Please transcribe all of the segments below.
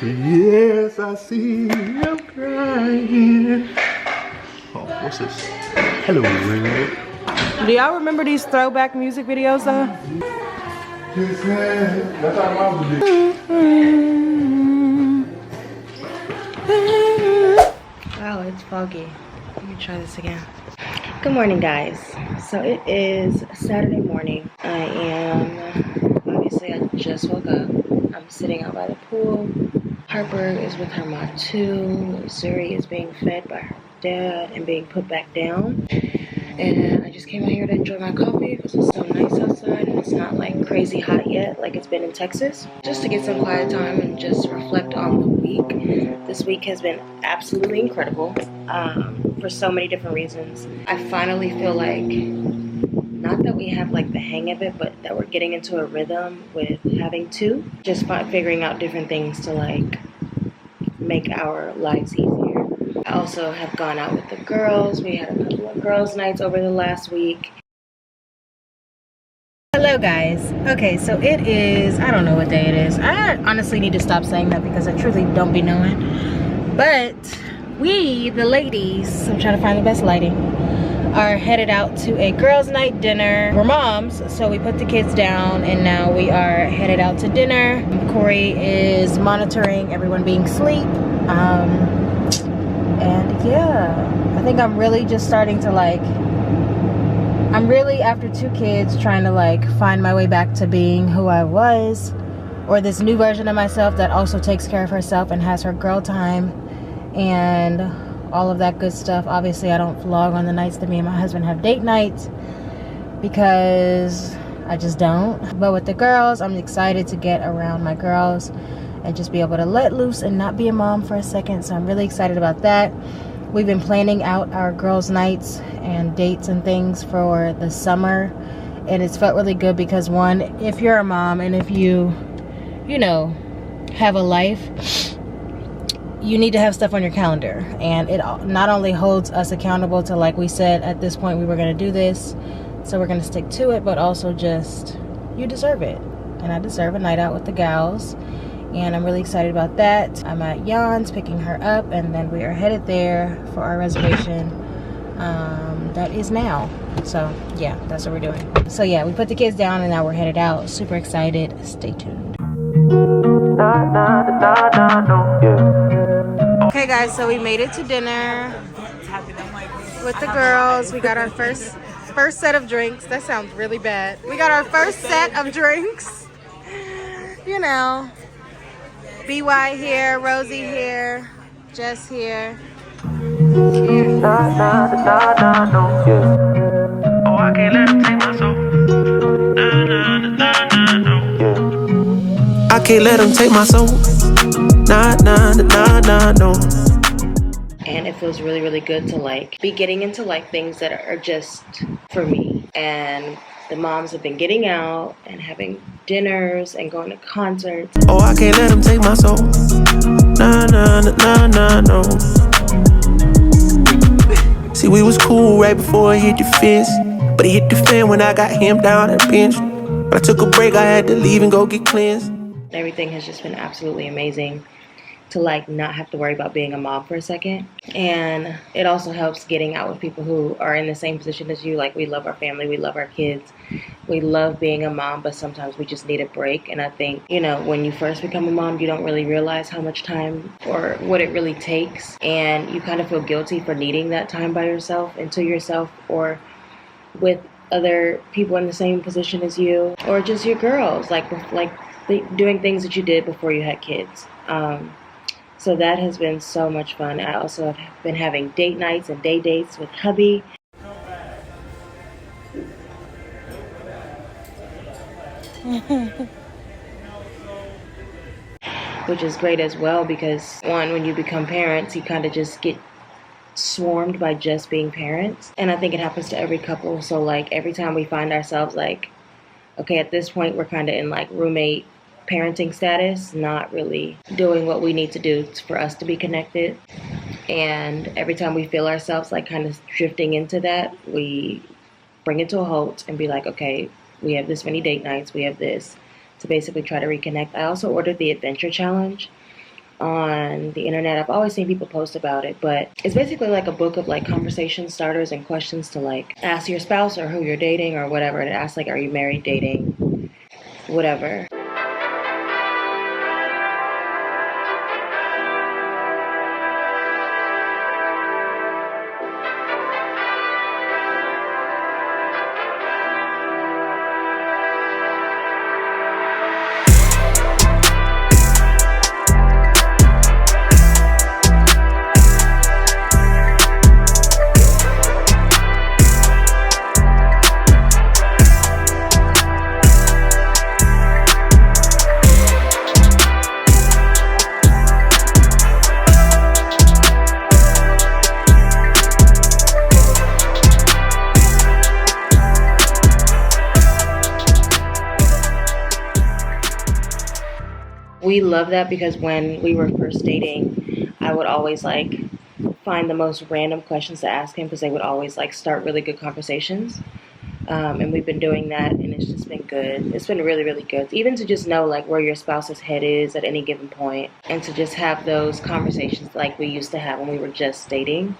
Yes, I see you crying. Oh, what's this? Hello, world. Do y'all remember these throwback music videos though? That's how mom would do. Wow, it's foggy. Let me try this again. Good morning, guys. So it is Saturday morning. Obviously I just woke up. I'm sitting out by the pool. Harper is with her mom too. Zuri is being fed by her dad and being put back down. And I just came out here to enjoy my coffee because it's so nice outside and it's not like crazy hot yet like it's been in Texas. Just to get some quiet time and just reflect on the week. This week has been absolutely incredible for so many different reasons. I finally feel like, not that we have like the hang of it, but that we're getting into a rhythm with having two. Just figuring out different things to like make our lives easier. I also have gone out with the girls. We had a couple of girls' nights over the last week. Hello guys. Okay, so it is, I don't know what day it is. I honestly need to stop saying that because I truly don't be knowing. But we, the ladies, I'm trying to find the best lighting, are headed out to a girls' night dinner. We're moms, so we put the kids down and now we are headed out to dinner. Corey is monitoring everyone being asleep. And yeah, I think I'm really just starting to like, I'm really, after two kids, trying to like find my way back to being who I was, or this new version of myself that also takes care of herself and has her girl time and all of that good stuff. Obviously I don't vlog on the nights that me and my husband have date nights because I just don't. But with the girls, I'm excited to get around my girls and just be able to let loose and not be a mom for a second. So I'm really excited about that. We've been planning out our girls' nights and dates and things for the summer, and it's felt really good because, one, if you're a mom and if you know, have a life, you need to have stuff on your calendar, and it not only holds us accountable to, like we said at this point we were going to do this, so we're going to stick to it, but also just, you deserve it. And I deserve a night out with the gals, and I'm really excited about that. I'm at Jan's picking her up, and then we are headed there for our reservation that is now. So yeah, that's what we're doing. So yeah, we put the kids down and now we're headed out. Super excited. Stay tuned. Okay guys, so we made it to dinner with the girls. We got our first set of drinks. That sounds really bad. We got our first set of drinks. You know, BY here, Rosie here, Jess here. Cheers. Oh, I can't let him take my soul. I can't let him take my soul. No. And it feels really, really good to like be getting into like things that are just for me. And the moms have been getting out and having dinners and going to concerts. Oh, I can't let him take my soul. No. See, we was cool right before it hit the fence, but it hit the fan when I got him down at the bench. When I took a break, I had to leave and go get cleansed. Everything has just been absolutely amazing to like not have to worry about being a mom for a second. And it also helps getting out with people who are in the same position as you. Like, we love our family, we love our kids, we love being a mom, but sometimes we just need a break. And I think, you know, when you first become a mom, you don't really realize how much time or what it really takes, and you kind of feel guilty for needing that time by yourself and to yourself, or with other people in the same position as you, or just your girls, like doing things that you did before you had kids. So that has been so much fun. I also have been having date nights and day dates with hubby. Which is great as well because, one, when you become parents, you kind of just get swarmed by just being parents. And I think it happens to every couple. So like every time we find ourselves like, okay, at this point we're kind of in like roommate parenting status, not really doing what we need to do for us to be connected. And every time we feel ourselves like kind of drifting into that, we bring it to a halt and be like, okay, we have this many date nights, we have this, to basically try to reconnect. I also ordered the adventure challenge on the internet. I've always seen people post about it, but it's basically like a book of like conversation starters and questions to like ask your spouse or who you're dating or whatever. And it asks like, are you married, dating, whatever. We love that because when we were first dating, I would always like find the most random questions to ask him because they would always like start really good conversations. And we've been doing that, and it's just been good. It's been really, really good. Even to just know like where your spouse's head is at any given point, and to just have those conversations like we used to have when we were just dating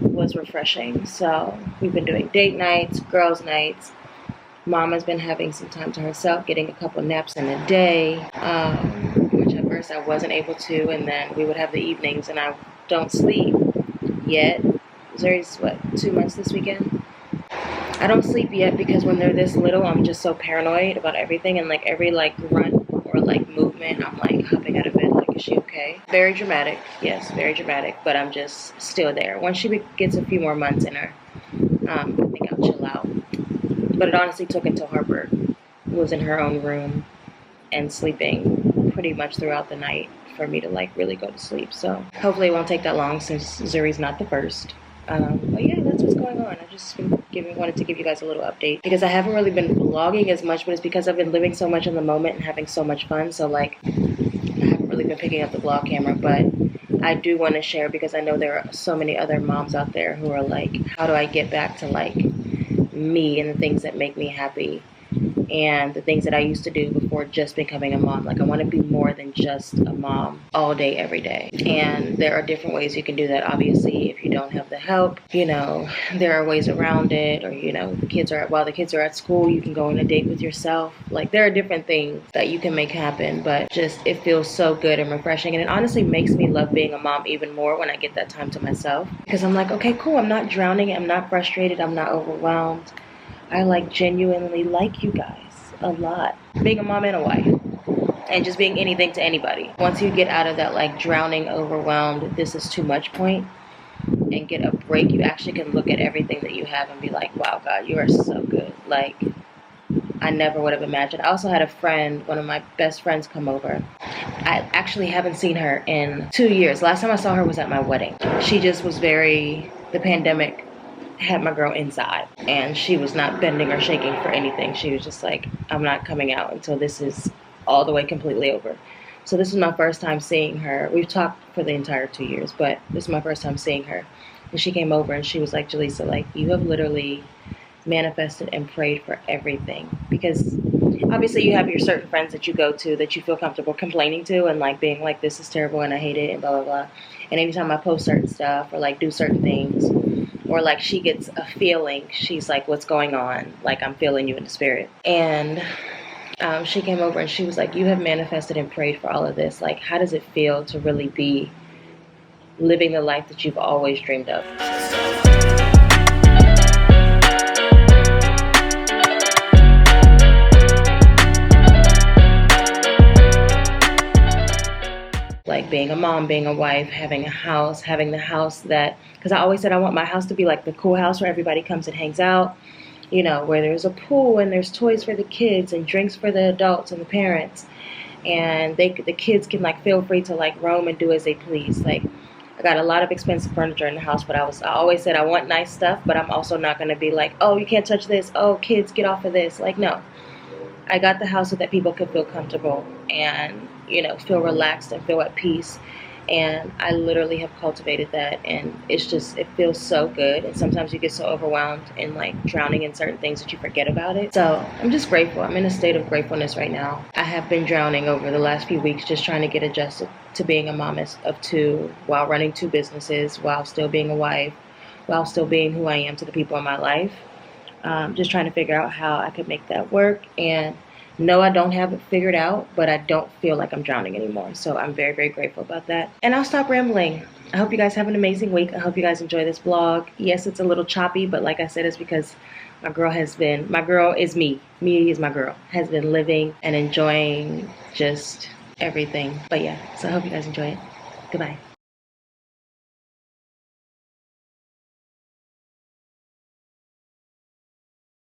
was refreshing. So we've been doing date nights, girls' nights. Mama's been having some time to herself, getting a couple naps in a day, which at first I wasn't able to, and then we would have the evenings, and I don't sleep yet. Zuri's, 2 months this weekend? I don't sleep yet because when they're this little, I'm just so paranoid about everything, and like every like grunt or like movement, I'm like hopping out of bed like, is she okay? Very dramatic, yes, very dramatic, but I'm just still there. Once she gets a few more months in her, I think I'll chill out. But it honestly took until Harper was in her own room and sleeping pretty much throughout the night for me to like really go to sleep. So hopefully it won't take that long since Zuri's not the first. But yeah, that's what's going on. I just wanted to give you guys a little update because I haven't really been vlogging as much, but it's because I've been living so much in the moment and having so much fun. So like I haven't really been picking up the vlog camera, but I do want to share because I know there are so many other moms out there who are like, how do I get back to like me and the things that make me happy and the things that I used to do before just becoming a mom. Like I want to be more than just a mom all day, every day. And there are different ways you can do that. Obviously, if you don't have the help, you know, there are ways around it. Or, you know, while the kids are at school, you can go on a date with yourself. Like there are different things that you can make happen, but just it feels so good and refreshing. And it honestly makes me love being a mom even more when I get that time to myself. Because I'm like, okay, cool. I'm not drowning. I'm not frustrated. I'm not overwhelmed. I like genuinely like you guys a lot. Being a mom and a wife and just being anything to anybody. Once you get out of that like drowning, overwhelmed, this is too much point and get a break, you actually can look at everything that you have and be like, wow, God, you are so good. Like I never would have imagined. I also had a friend, one of my best friends, come over. I actually haven't seen her in 2 years. Last time I saw her was at my wedding. She just was the pandemic had my girl inside and she was not bending or shaking for anything. She was just like, I'm not coming out until this is all the way completely over. So this is my first time seeing her. We've talked for the entire 2 years, but this is my first time seeing her. And she came over and she was like, JaLisa, like you have literally manifested and prayed for everything. Because obviously you have your certain friends that you go to that you feel comfortable complaining to and like being like, this is terrible and I hate it and blah, blah, blah. And anytime I post certain stuff or like do certain things, or like she gets a feeling, she's like, what's going on? Like, I'm feeling you in the spirit. And she came over and she was like, you have manifested and prayed for all of this. Like, how does it feel to really be living the life that you've always dreamed of? Like being a mom, being a wife, having a house, having the house that, because I always said I want my house to be like the cool house where everybody comes and hangs out, you know, where there's a pool and there's toys for the kids and drinks for the adults and the parents. And the kids can like feel free to like roam and do as they please. Like I got a lot of expensive furniture in the house, but I always said I want nice stuff, but I'm also not going to be like, oh, you can't touch this. Oh, kids, get off of this. Like, no. I got the house so that people could feel comfortable and, you know, feel relaxed and feel at peace and I literally have cultivated that, and it feels so good. And sometimes you get so overwhelmed and like drowning in certain things that you forget about it. So I'm just grateful. I'm in a state of gratefulness right now. I have been drowning over the last few weeks just trying to get adjusted to being a mom of two, while running two businesses, while still being a wife, while still being who I am to the people in my life. Just trying to figure out how I could make that work. And no, I don't have it figured out, but I don't feel like I'm drowning anymore. So I'm very, very grateful about that. And I'll stop rambling. I hope you guys have an amazing week. I hope you guys enjoy this vlog. Yes, it's a little choppy, but like I said, it's because my girl is me. Me is my girl. Has been living and enjoying just everything. But yeah, so I hope you guys enjoy it. Goodbye.